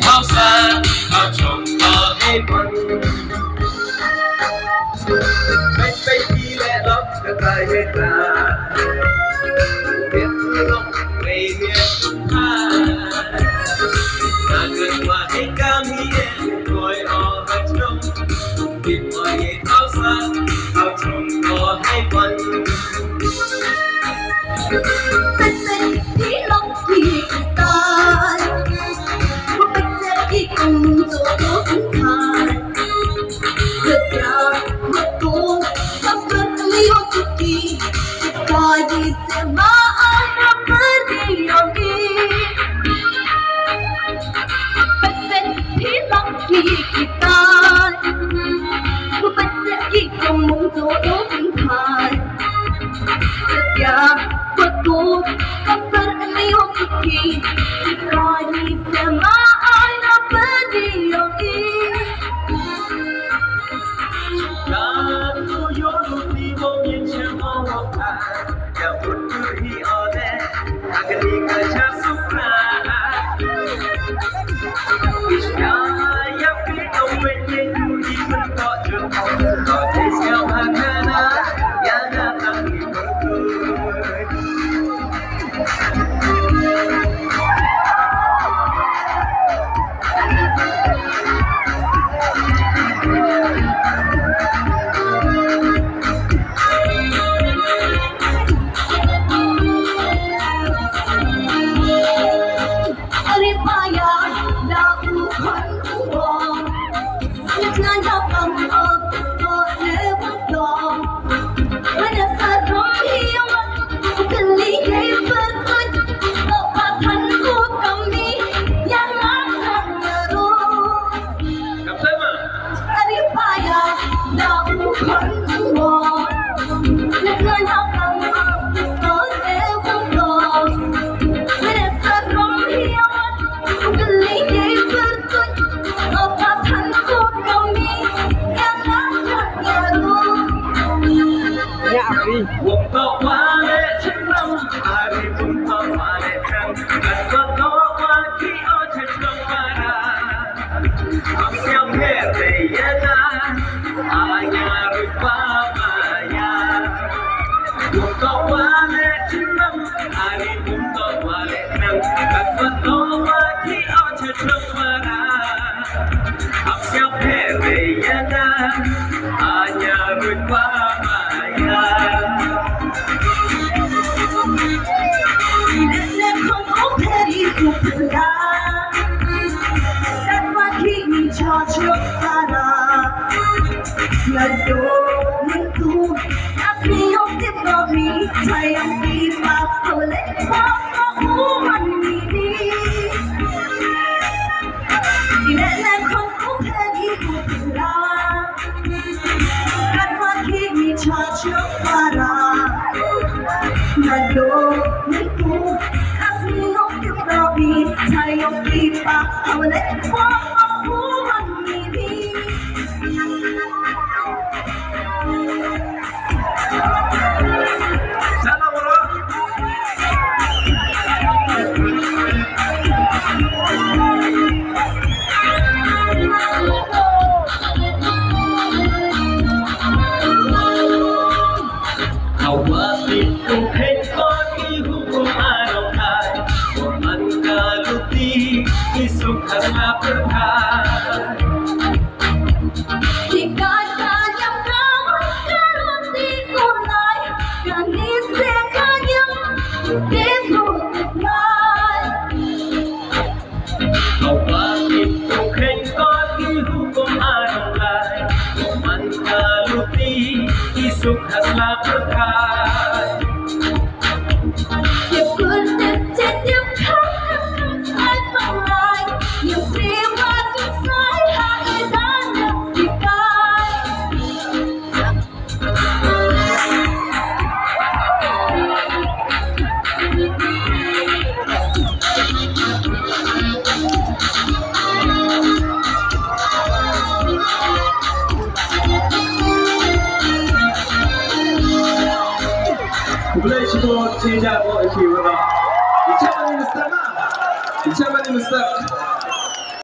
thao xa thao trồng có hết quân bên bên đi lẽ lắm được lại hết là biết lòng ngày miền ta gần qua hết cam hiền rồi ở hết trong biết mọi gì thao xa thao trồng có hết quân bên bên đi lòng thì ta cùng chỗ tốt thà được ra một cô thắp vẫn liêu cực kỳ coi gì sẽ mãi thắp vẫn liêu đi bên bên thì lòng thì ta bên sẽ chỉ cùng một chỗ tốt thà được ra một cô thắp vẫn liêu cực kỳ coi gì sẽ mãi buông tóc qua lệ chân lòng ai buông tóc qua lệ chân gần con gió qua khi ở trên sông Mara học theo nghe về na nhà rồi qua nhà buông tóc qua lệ chân lòng ai buông tóc qua lệ chân gần con gió qua khi ở trên sông Mara học theo nghe về na nhà rồi qua Mentu, aku yang terbaik, sayang kita oleh umat ini. Tidak kau pergi pulang, kan kini cocok parah. Nado mentu, aku yang terbaik, sayang kita oleh umat ini. Sukhalah berkah. Dia berdecet yang kau saya pelai, yang terima saya hai dan dikai. Congratulations, Cincinnati Chiefs. 2023 Start.